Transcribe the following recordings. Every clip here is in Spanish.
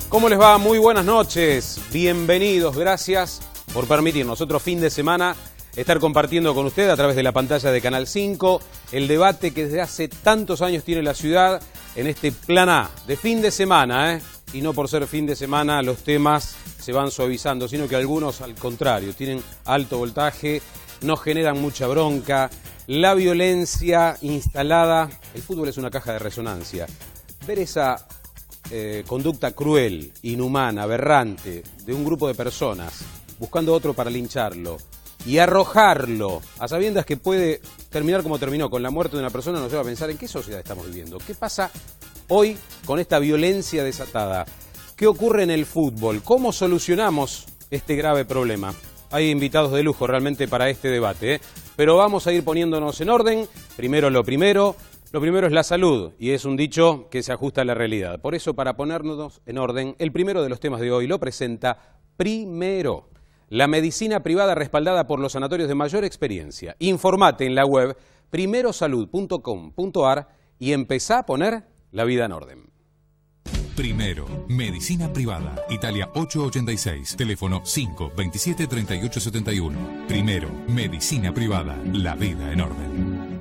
¿Cómo les va? Muy buenas noches, bienvenidos, gracias por permitirnos otro fin de semana estar compartiendo con usted a través de la pantalla de Canal 5 el debate que desde hace tantos años tiene la ciudad en este plan A de fin de semana, y no por ser fin de semana los temas se van suavizando, sino que algunos al contrario tienen alto voltaje, nos generan mucha bronca, la violencia instalada. El fútbol es una caja de resonancia. Ver esa conducta cruel, inhumana, aberrante de un grupo de personas buscando otro para lincharlo y arrojarlo a sabiendas que puede terminar como terminó, con la muerte de una persona, nos lleva a pensar en qué sociedad estamos viviendo. ¿Qué pasa hoy con esta violencia desatada? ¿Qué ocurre en el fútbol? ¿Cómo solucionamos este grave problema? Hay invitados de lujo realmente para este debate, pero vamos a ir poniéndonos en orden. Primero lo primero es la salud, y es un dicho que se ajusta a la realidad. Por eso, para ponernos en orden, el primero de los temas de hoy lo presenta Primero, la medicina privada respaldada por los sanatorios de mayor experiencia. Informate en la web primerosalud.com.ar y empezá a poner la vida en orden. Primero, medicina privada, Italia 886, teléfono 527-3871. Primero, medicina privada, la vida en orden.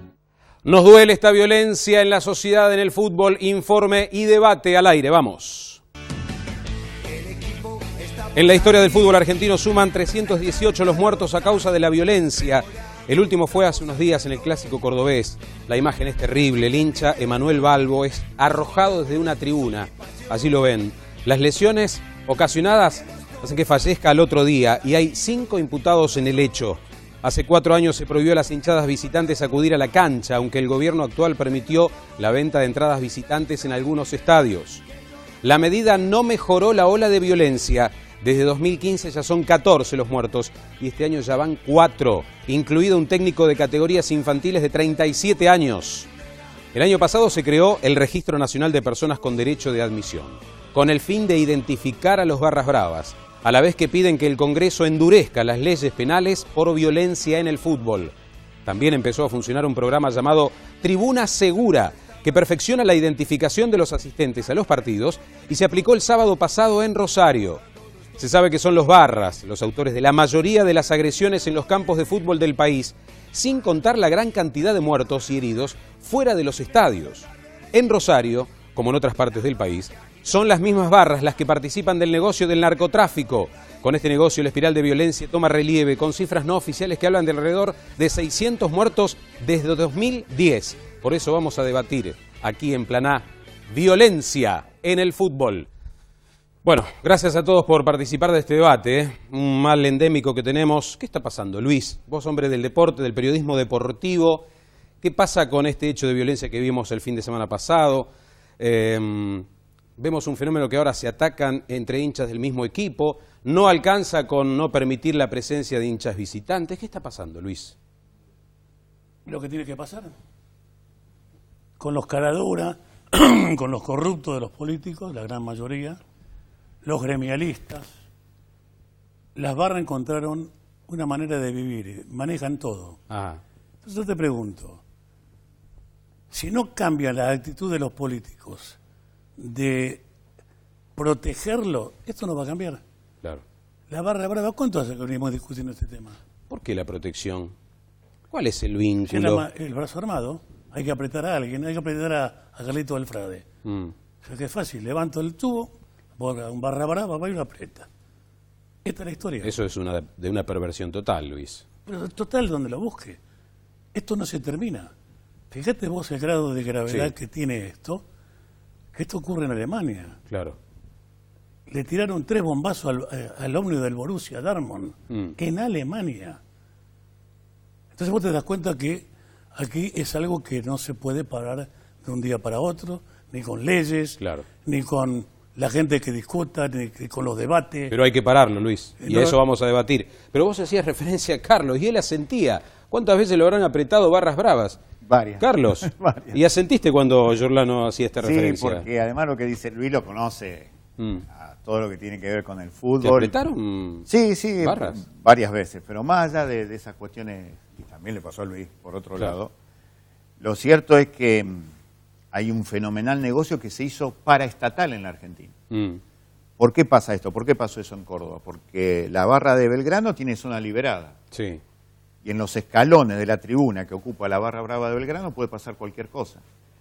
Nos duele esta violencia en la sociedad, en el fútbol. Informe y debate al aire. Vamos. En la historia del fútbol argentino suman 318 los muertos a causa de la violencia. El último fue hace unos días en el Clásico Cordobés. La imagen es terrible. El hincha Emanuel Balbo es arrojado desde una tribuna. Allí lo ven. Las lesiones ocasionadas hacen que fallezca al otro día y hay 5 imputados en el hecho. Hace 4 años se prohibió a las hinchadas visitantes acudir a la cancha, aunque el gobierno actual permitió la venta de entradas visitantes en algunos estadios. La medida no mejoró la ola de violencia. Desde 2015 ya son 14 los muertos y este año ya van 4, incluido un técnico de categorías infantiles de 37 años. El año pasado se creó el Registro Nacional de Personas con Derecho de Admisión, con el fin de identificar a los barras bravas, a la vez que piden que el Congreso endurezca las leyes penales por violencia en el fútbol. También empezó a funcionar un programa llamado Tribuna Segura, que perfecciona la identificación de los asistentes a los partidos y se aplicó el sábado pasado en Rosario. Se sabe que son los barras los autores de la mayoría de las agresiones en los campos de fútbol del país, sin contar la gran cantidad de muertos y heridos fuera de los estadios. En Rosario, como en otras partes del país, son las mismas barras las que participan del negocio del narcotráfico. Con este negocio la espiral de violencia toma relieve con cifras no oficiales que hablan de alrededor de 600 muertos desde 2010. Por eso vamos a debatir aquí en Plan A, violencia en el fútbol. Bueno, gracias a todos por participar de este debate, un mal endémico que tenemos. ¿Qué está pasando, Luis? Vos, hombre del deporte, del periodismo deportivo, ¿qué pasa con este hecho de violencia que vimos el fin de semana pasado? Vemos un fenómeno que ahora se atacan entre hinchas del mismo equipo, no alcanza con no permitir la presencia de hinchas visitantes. ¿Qué está pasando, Luis? Lo que tiene que pasar. Con los caraduras, con los corruptos de los políticos, la gran mayoría, los gremialistas, las barras encontraron una manera de vivir, manejan todo. Entonces yo te pregunto, si no cambia la actitud de los políticos de protegerlo, esto no va a cambiar. Claro. La barra brava, ¿cuánto hace que venimos discutiendo este tema? ¿Por qué la protección? ¿Cuál es el vínculo? El brazo armado, hay que apretar a alguien, hay que apretar a Carlito Alfrade. O sea que es fácil, levanto el tubo, un barra brava, va y lo aprieta. Esta es la historia. Eso es de una perversión total, Luis. Pero total, donde lo busque. Esto no se termina. Fíjate vos el grado de gravedad que tiene esto, que esto ocurre en Alemania. Claro. Le tiraron 3 bombazos al ómnibus del Borussia Dortmund, en Alemania. Entonces vos te das cuenta que aquí es algo que no se puede parar de un día para otro, ni con leyes, ni con la gente que discuta, ni con los debates. Pero hay que pararlo, Luis, y a eso vamos a debatir. Pero vos hacías referencia a Carlos, y él asentía. ¿Cuántas veces lo habrán apretado barras bravas? Varias. Carlos, Varias. ¿Y asentiste cuando Giordano hacía esta referencia? Sí, porque además lo que dice Luis lo conoce a todo lo que tiene que ver con el fútbol. ¿Te apretaron Sí, barras? Varias veces, pero más allá de esas cuestiones, y también le pasó a Luis por otro lado, lo cierto es que hay un fenomenal negocio que se hizo paraestatal en la Argentina. ¿Por qué pasa esto? ¿Por qué pasó eso en Córdoba? Porque la barra de Belgrano tiene zona liberada. Sí. Y en los escalones de la tribuna que ocupa la barra brava de Belgrano puede pasar cualquier cosa.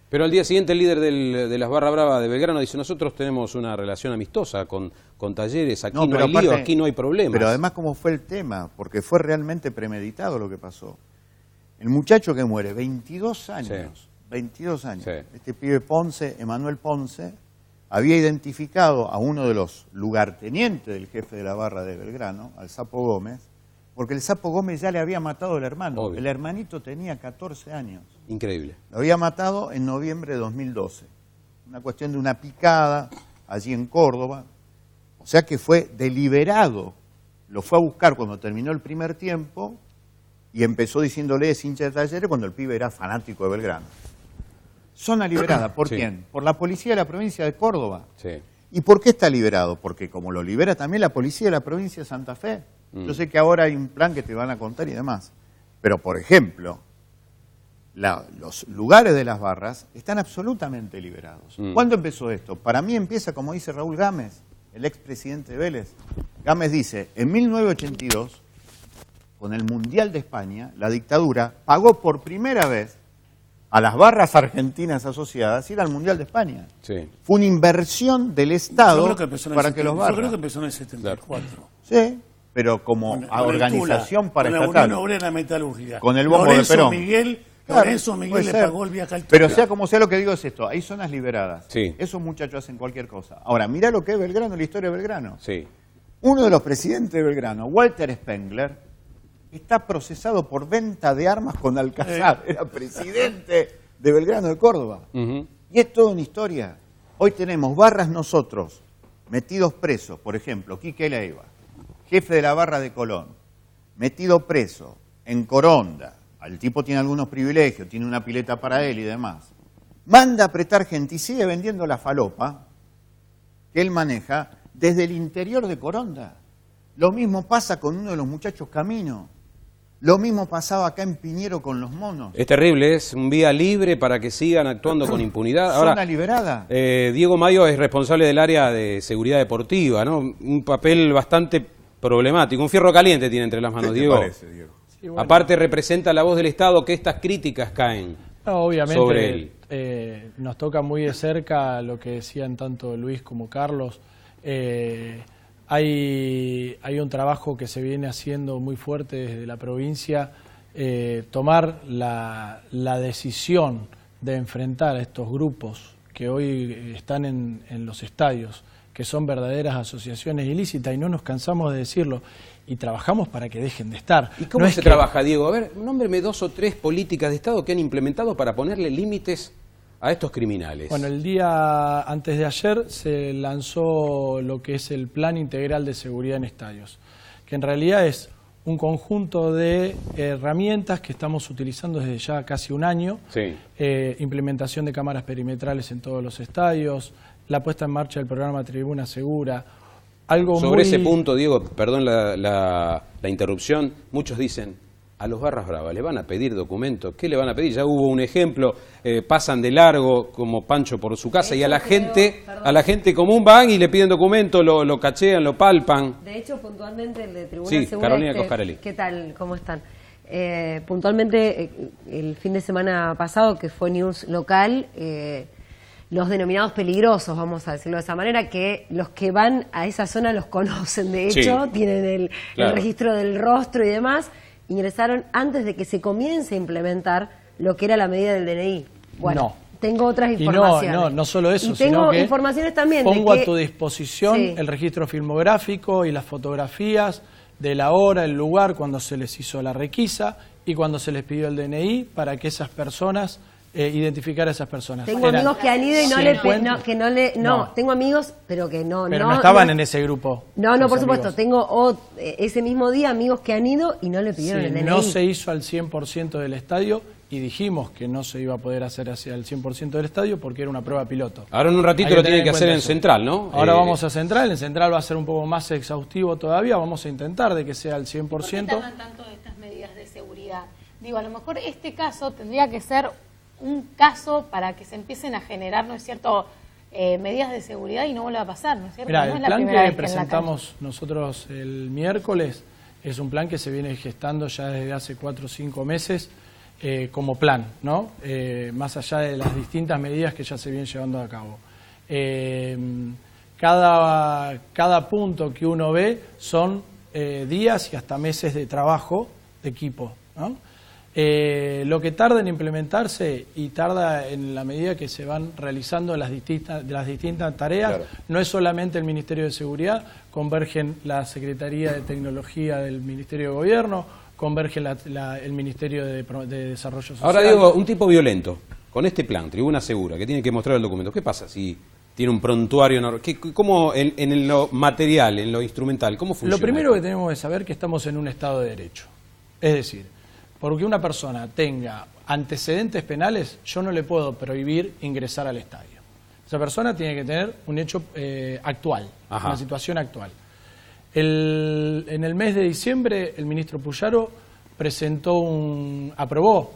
Pero al día siguiente el líder de las Barra Brava de Belgrano dice, nosotros tenemos una relación amistosa con Talleres, aquí no hay aparte, lío, aquí no hay problema. Pero además cómo fue el tema, porque fue realmente premeditado lo que pasó. El muchacho que muere, 22 años, Sí. 22 años. Sí. Este pibe Ponce, Emanuel Ponce, había identificado a uno de los lugartenientes del jefe de la barra de Belgrano, al Sapo Gómez, porque el Sapo Gómez ya le había matado al hermano. Obvio. El hermanito tenía 14 años. Increíble. Lo había matado en noviembre de 2012. Una cuestión de una picada allí en Córdoba. O sea que fue deliberado. Lo fue a buscar cuando terminó el primer tiempo y empezó diciéndole es hincha de Talleres cuando el pibe era fanático de Belgrano. Zona liberada. ¿Por Sí. quién? Por la policía de la provincia de Córdoba. Sí. ¿Y por qué está liberado? Porque como lo libera también la policía de la provincia de Santa Fe. Yo sé que ahora hay un plan que te van a contar y demás. Pero, por ejemplo, los lugares de las barras están absolutamente liberados. ¿Cuándo empezó esto? Para mí empieza, como dice Raúl Gámez, el expresidente de Vélez. Gámez dice, en 1982, con el Mundial de España, la dictadura pagó por primera vez a las barras argentinas asociadas ir al Mundial de España. Sí. Fue una inversión del Estado Yo creo que empezó en el para que los 70, barras... Yo creo que empezó en el 74. Sí, pero como Con organización el Tula, para con la estatal. Unión Obrera Metalúrgica. Con el bombo de Lorenzo Perón. Miguel, Claro, Lorenzo Miguel puede le ser. pagó el viaje al Pero Tula. sea como sea, lo que digo es esto, hay zonas liberadas. Sí. Esos muchachos hacen cualquier cosa. Ahora, mirá lo que es Belgrano, la historia de Belgrano. Sí. Uno de los presidentes de Belgrano, Walter Spengler, está procesado por venta de armas con Alcazar. Era presidente de Belgrano de Córdoba. Ujú. Y es toda una historia. Hoy tenemos barras nosotros, metidos presos, por ejemplo, Quique Leiva, jefe de la barra de Colón, metido preso en Coronda. El tipo tiene algunos privilegios, tiene una pileta para él y demás. Manda a apretar gente y sigue vendiendo la falopa que él maneja desde el interior de Coronda. Lo mismo pasa con uno de los muchachos Camino. Lo mismo pasaba acá en Piñero con los monos. Es terrible, es un vía libre para que sigan actuando con impunidad. Zona Ahora, liberada. Diego Mayo es responsable del área de seguridad deportiva, ¿no? Un papel bastante problemático, un fierro caliente tiene entre las manos, ¿Qué te Diego. parece, Diego? Sí, bueno. Aparte representa la voz del Estado que estas críticas caen No, obviamente sobre él. Nos toca muy de cerca lo que decían tanto Luis como Carlos. Hay un trabajo que se viene haciendo muy fuerte desde la provincia, tomar la decisión de enfrentar a estos grupos que hoy están en los estadios, que son verdaderas asociaciones ilícitas, y no nos cansamos de decirlo, y trabajamos para que dejen de estar. ¿Y cómo No es se que- trabaja, Diego? A ver, nómbreme 2 o 3 políticas de Estado que han implementado para ponerle límites a estos criminales. Bueno, el día antes de ayer se lanzó lo que es el Plan Integral de Seguridad en Estadios, que en realidad es un conjunto de herramientas que estamos utilizando desde ya casi un año. Sí. Implementación de cámaras perimetrales en todos los estadios, la puesta en marcha del programa Tribuna Segura. Algo Sobre muy... ese punto, Diego, perdón la interrupción, muchos dicen, a los Barras Bravas le van a pedir documentos. ¿Qué le van a pedir? Ya hubo un ejemplo, pasan de largo como Pancho por su casa y a la gente común van y le piden documentos, lo cachean, lo palpan. De hecho, puntualmente el de Tribuna Sí, Segura... Carolina Coscarelli. ¿Qué tal? ¿Cómo están? Puntualmente, el fin de semana pasado, que fue news local, los denominados peligrosos, vamos a decirlo de esa manera, que los que van a esa zona los conocen, de hecho, Sí. tienen Claro. el registro del rostro y demás, ingresaron antes de que se comience a implementar lo que era la medida del DNI. Bueno, No. tengo otras Y informaciones. no solo eso, y tengo sino que informaciones también pongo de que... a tu disposición Sí. el registro filmográfico y las fotografías de la hora, el lugar, cuando se les hizo la requisa y cuando se les pidió el DNI para que esas personas, identificar a esas personas. Tengo Eran amigos que han ido y no le... 50. No, tengo amigos, pero que no... Pero no estaban en ese grupo. No, los por supuesto. amigos. Tengo ese mismo día amigos que han ido y no le pidieron Sí, el DNI. no se hizo al 100% del estadio y dijimos que no se iba a poder hacer hacia el 100% del estadio porque era una prueba piloto. Ahora en un ratito Hay lo tener tienen que hacer cuenta en eso. Central, ¿no? Ahora vamos a Central, en Central va a ser un poco más exhaustivo todavía, vamos a intentar de que sea al 100%. ¿Por qué tardan tanto estas medidas de seguridad? Digo, a lo mejor este caso tendría que ser un caso para que se empiecen a generar, ¿no es cierto?, medidas de seguridad y no vuelva a pasar, ¿no es cierto? Mirá, no es el la plan primera que vez en la presentamos nosotros el miércoles es un plan que se viene gestando ya desde hace 4 o 5 meses como plan, ¿no? Más allá de las distintas medidas que ya se vienen llevando a cabo. Cada punto que uno ve son días y hasta meses de trabajo de equipo, ¿no? Lo que tarda en implementarse y tarda en la medida que se van realizando las distintas tareas, claro. No es solamente el Ministerio de Seguridad, convergen la Secretaría de Tecnología del Ministerio de Gobierno, converge el Ministerio de Desarrollo Social. Ahora digo, un tipo violento, con este plan, Tribuna Segura, que tiene que mostrar el documento, ¿qué pasa si tiene un prontuario? ¿Cómo en lo material, en lo instrumental, cómo funciona? Lo primero que tenemos que saber es que estamos en un Estado de Derecho. Es decir, porque una persona tenga antecedentes penales, yo no le puedo prohibir ingresar al estadio. Esa persona tiene que tener un hecho actual, Ajá. Una situación actual. En el mes de diciembre, el ministro Puyaro aprobó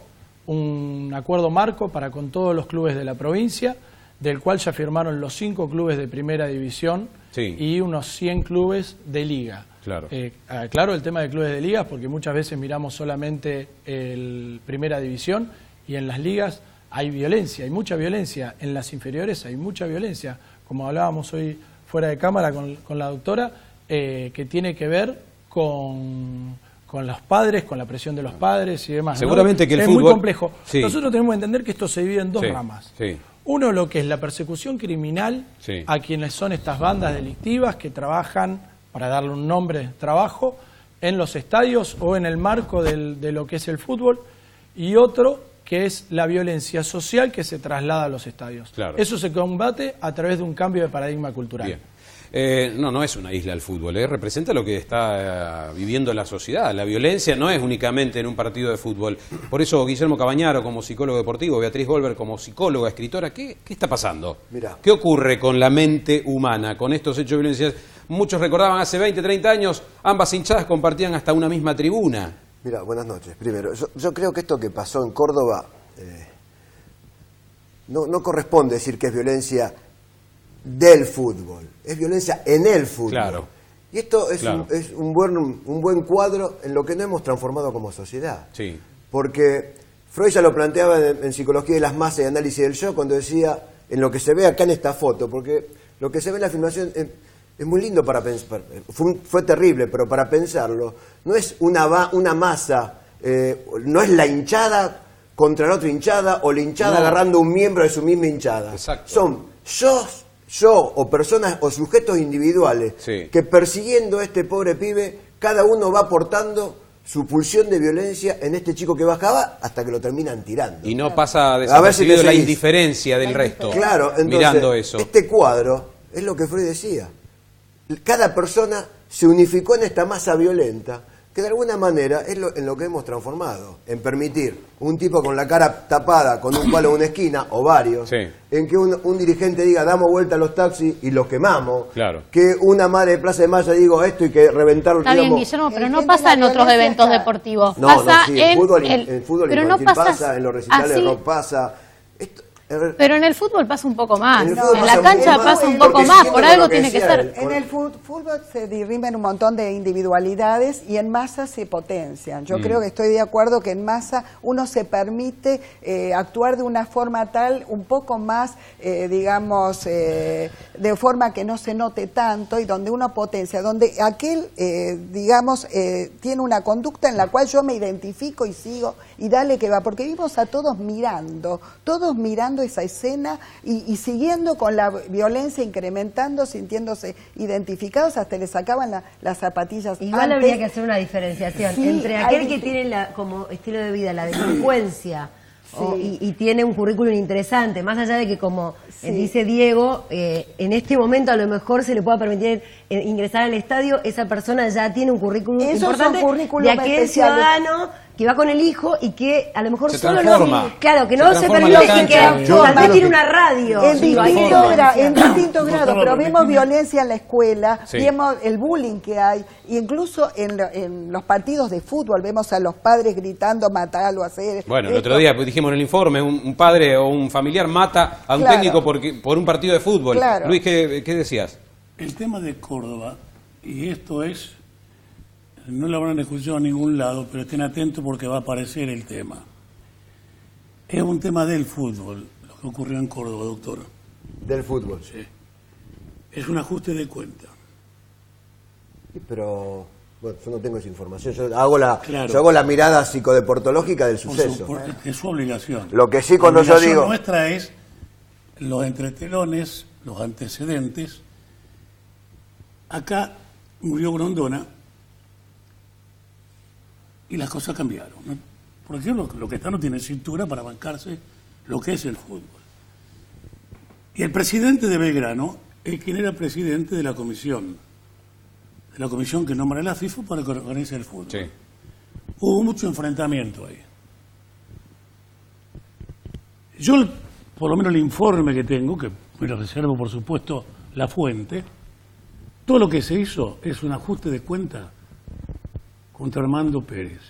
un acuerdo marco para con todos los clubes de la provincia, del cual ya firmaron los 5 clubes de primera división, sí, y unos 100 clubes de liga. Claro. Claro, el tema de clubes de ligas, porque muchas veces miramos solamente el primera división y en las ligas hay violencia, hay mucha violencia. En las inferiores hay mucha violencia, como hablábamos hoy fuera de cámara con la doctora, que tiene que ver con los padres, con la presión de los padres y demás. Seguramente, ¿no? Que el es fútbol... muy complejo. Sí. Nosotros tenemos que entender que esto se divide en 2 ramas. Sí. Uno, lo que es la persecución criminal, sí, a quienes son estas bandas delictivas que trabajan, para darle un nombre de trabajo, en los estadios o en el marco de lo que es el fútbol, y otro que es la violencia social que se traslada a los estadios. Claro. Eso se combate a través de un cambio de paradigma cultural. Bien. No es una isla el fútbol, representa lo que está viviendo la sociedad. La violencia no es únicamente en un partido de fútbol. Por eso Guillermo Cabañaro como psicólogo deportivo, Beatriz Goldberg como psicóloga, escritora, ¿qué está pasando? Mirá. ¿Qué ocurre con la mente humana, con estos hechos de violencia? Muchos recordaban hace 20, 30 años, ambas hinchadas compartían hasta una misma tribuna. Mira, buenas noches. Primero, yo creo que esto que pasó en Córdoba no corresponde decir que es violencia del fútbol, es violencia en el fútbol. Claro. Y esto es, claro, un buen cuadro en lo que no hemos transformado como sociedad. Sí. Porque Freud ya lo planteaba en Psicología de las Masas y Análisis del Yo, cuando decía, en lo que se ve acá en esta foto, porque lo que se ve en la filmación es muy lindo para pensar, fue terrible, pero para pensarlo, no es una masa, no es la hinchada contra la otra hinchada o la hinchada agarrando un miembro de su misma hinchada. Exacto. Son yo o personas o sujetos individuales, sí, que persiguiendo a este pobre pibe, cada uno va aportando su pulsión de violencia en este chico que bajaba hasta que lo terminan tirando. Y no pasa desapercibido la indiferencia del resto. Claro, entonces, mirando eso. Este cuadro es lo que Freud decía. Cada persona se unificó en esta masa violenta, que de alguna manera es en lo que hemos transformado, en permitir un tipo con la cara tapada con un palo en una esquina, o varios, sí, en que un dirigente diga, damos vuelta a los taxis y los quemamos, claro, que una madre de Plaza de Mayo diga esto y que reventarlo. Está bien, Guillermo, pero no pasa en otros eventos deportivos. Pasa sí, en fútbol pero infantil no pasa, en los recitales de rock pasa. Pero en el fútbol pasa un poco más. En la cancha pasa un poco más, por algo tiene que ser. En el fútbol se derriban un montón de individualidades y en masa se potencian. Yo creo que estoy de acuerdo que en masa uno se permite actuar de una forma tal, un poco más, digamos, de forma que no se note tanto y donde uno potencia, donde aquel, digamos, tiene una conducta en la cual yo me identifico y sigo y dale que va, porque vimos a todos mirando esa escena y siguiendo con la violencia incrementando, sintiéndose identificados, hasta le sacaban las zapatillas. Igual habría que hacer una diferenciación entre aquel que tiene como estilo de vida la delincuencia, sí, y tiene un currículum interesante, más allá de que, como dice Diego, en este momento a lo mejor se le pueda permitir ingresar al estadio, esa persona ya tiene un currículum importante de aquel ciudadano que va con el hijo y que a lo mejor Se solo transforma. no, claro, que Se no se transforma permite, la que cancha. tal vez tiene una radio. En Digo, ahí distinto, hay en distinto grado, pero vemos Argentina. violencia en la escuela, Sí. vemos el bullying que hay, e incluso en los partidos de fútbol vemos a los padres gritando matarlo, hacer. Bueno, el esto. otro día dijimos en el informe, un padre o un familiar mata a un Claro. técnico por un partido de fútbol. Claro. Luis, ¿qué decías? El tema de Córdoba, y esto es, no lo habrán escuchado a ningún lado, pero estén atentos porque va a aparecer el tema. Es un tema del fútbol, lo que ocurrió en Córdoba, doctor. Del fútbol. Sí. Es un ajuste de cuenta. Sí, pero bueno, yo no tengo esa información. Yo hago la, Claro. yo hago la mirada psicodeportológica del Por suceso. es su obligación. Lo que sí, cuando La yo obligación digo- nuestra es los entretelones, los antecedentes. Acá murió Grondona y las cosas cambiaron, ¿no? Por ejemplo, lo que está no tiene cintura para bancarse lo que es el fútbol. Y el presidente de Belgrano es quien era presidente de la comisión que nombra la FIFA para que organice el fútbol. Sí. Hubo mucho enfrentamiento ahí. Yo, por lo menos el informe que tengo, que me lo reservo por supuesto la fuente, todo lo que se hizo es un ajuste de cuenta contra Armando Pérez,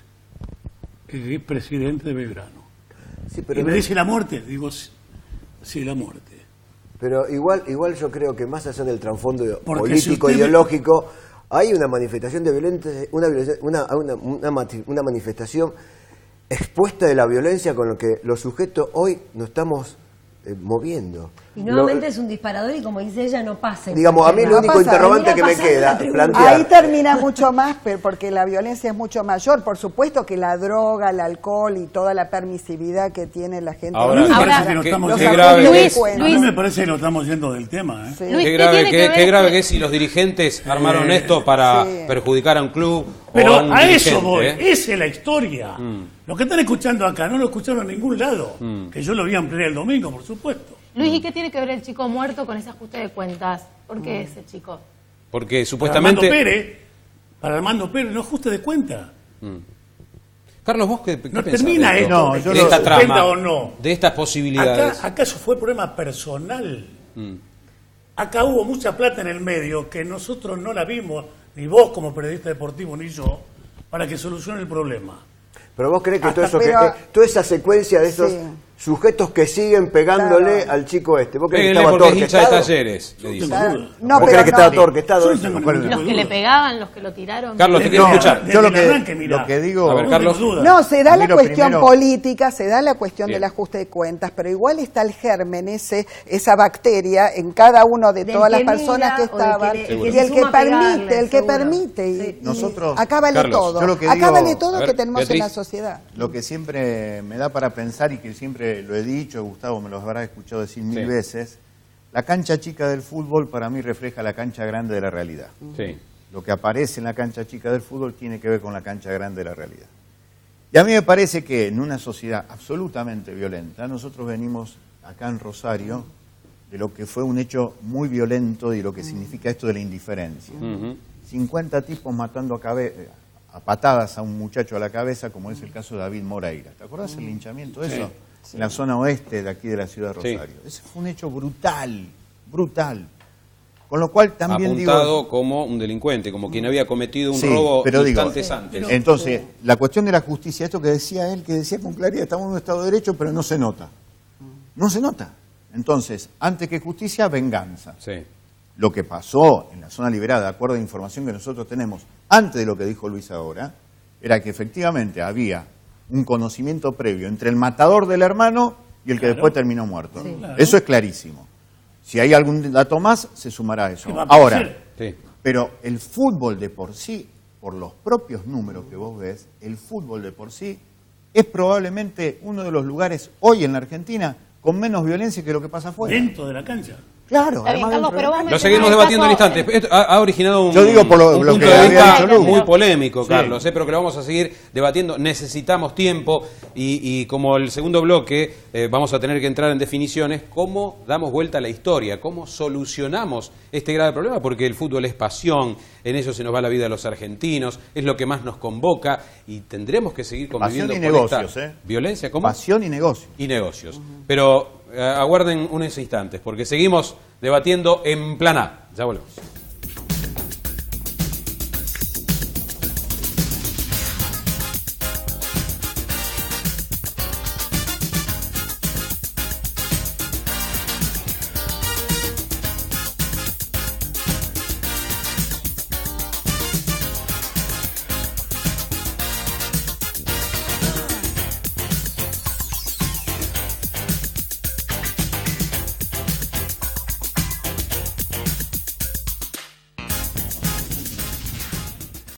que es presidente de Belgrano. Sí, Y me dice la muerte, digo, sí, la muerte. Pero igual yo creo que más allá del trasfondo Porque político, si usted ideológico, hay una manifestación de violencia, una manifestación expuesta de la violencia con lo que los sujetos hoy nos estamos moviendo. Y nuevamente es un disparador y como dice ella, no pasa. Digamos, a mí lo No único pasa, interrogante que me pasando en la queda tribuna. plantear. Ahí termina mucho más, porque la violencia es mucho mayor. Por supuesto que la droga, el alcohol y toda la permisividad que tiene la gente. Ahora, A mí me Ahora, parece que lo qué- estamos qué qué yendo- grave Luis, que es. A mí me parece que lo estamos yendo del tema, ¿eh? Sí. Luis, Qué ¿qué grave, tiene que ver qué grave con- que es si los dirigentes armaron esto para Sí. perjudicar a un club Pero o a un a eso dirigente, voy, ¿eh? esa es la historia. Lo que están escuchando acá no lo escucharon en ningún lado. Que yo lo vi ampliar el domingo, por supuesto. Luis, ¿y qué tiene que ver el chico muerto con ese ajuste de cuentas? ¿Por qué ese chico? Porque Para supuestamente... Armando Pérez no ajuste de cuenta. Carlos, ¿vos qué No pensás termina de esto? esto. No, yo de lo- esta ¿Se cuenta trama, o no? de estas posibilidades. Acá eso fue problema personal. Acá hubo mucha plata en el medio que nosotros no la vimos, ni vos como periodista deportivo, ni yo, para que solucione el problema. Pero vos crees que todo Hasta- eso, pero- toda esa secuencia de esos Sí. sujetos que siguen pegándole Claro. al chico este, ¿vos crees que Péguenle estaba porque todo es hincha de orquestado? Talleres, le dice. Tengo duda. No, ¿Vos pero crees que no. estaba todo orquestado Yo no eso? tengo ningún tipo ¿Los de que le duda. pegaban, los que lo tiraron? Carlos, te Desde quiero la- escuchar. desde Yo lo el que, arranque, mirá. lo que digo... A ver, No Carlos. tengo duda. No, se da A mí la lo cuestión primero- política, se da la cuestión Bien. del ajuste de cuentas, pero igual está el germen, esa bacteria en cada uno de Del todas las que personas mira que o del que estaban le- y Seguro. el que suma a pegarle, permite, el que seguro. permite. Y, Sí. y Nosotros- acá vale Carlos, todo. yo lo que Acá digo- vale todo A ver, que tenemos Beatriz. en la sociedad. Lo que siempre me da para pensar y que siempre lo he dicho, Gustavo me lo habrá escuchado decir mil Sí. veces, la cancha chica del fútbol para mí refleja la cancha grande de la realidad. Sí. Lo que aparece en la cancha chica del fútbol tiene que ver con la cancha grande de la realidad. Y a mí me parece que en una sociedad absolutamente violenta, nosotros venimos acá en Rosario de lo que fue un hecho muy violento y lo que significa esto de la indiferencia. 50 tipos matando a patadas a un muchacho a la cabeza, como es el caso de David Moreira. ¿Te acordás el linchamiento de eso? En la zona oeste de aquí de la ciudad de Sí. Rosario. Ese fue un hecho brutal, brutal. Con lo cual también Apuntado digo... como un delincuente, como quien había cometido un Sí, robo pero digo, instantes antes. entonces, la cuestión de la justicia, esto que decía él, que decía con claridad, estamos en un Estado de Derecho, pero no se nota. No se nota. Entonces, antes que justicia, venganza. Sí. Lo que pasó en la zona liberada, de acuerdo a la información que nosotros tenemos, antes de lo que dijo Luis ahora, era que efectivamente había un conocimiento previo entre el matador del hermano y el que Claro. después terminó muerto. Sí. Claro. Eso es clarísimo. Si hay algún dato más, se sumará a eso. ¿Qué va a Ahora, aparecer? Sí. pero el fútbol de por sí, por los propios números que vos ves, el fútbol de por sí es probablemente uno de los lugares hoy en la Argentina con menos violencia que lo que pasa afuera. Dentro de la cancha. Claro, Está bien, además Carlos, pero vos Lo mencionás seguimos el debatiendo en caso- instantes. Esto ha originado un, Yo digo por lo un que punto de había vista dicho Lu. muy polémico, Sí. Carlos, pero que lo vamos a seguir debatiendo. Necesitamos tiempo y como el segundo bloque vamos a tener que entrar en definiciones, cómo damos vuelta a la historia, cómo solucionamos este grave problema, porque el fútbol es pasión, en ello se nos va la vida de los argentinos, es lo que más nos convoca y tendremos que seguir conviviendo Pasión y con negocios, esta violencia. ¿Cómo? Pasión y negocio. Y negocios. Pero aguarden unos instantes, porque seguimos debatiendo en Plan A. Ya volvemos.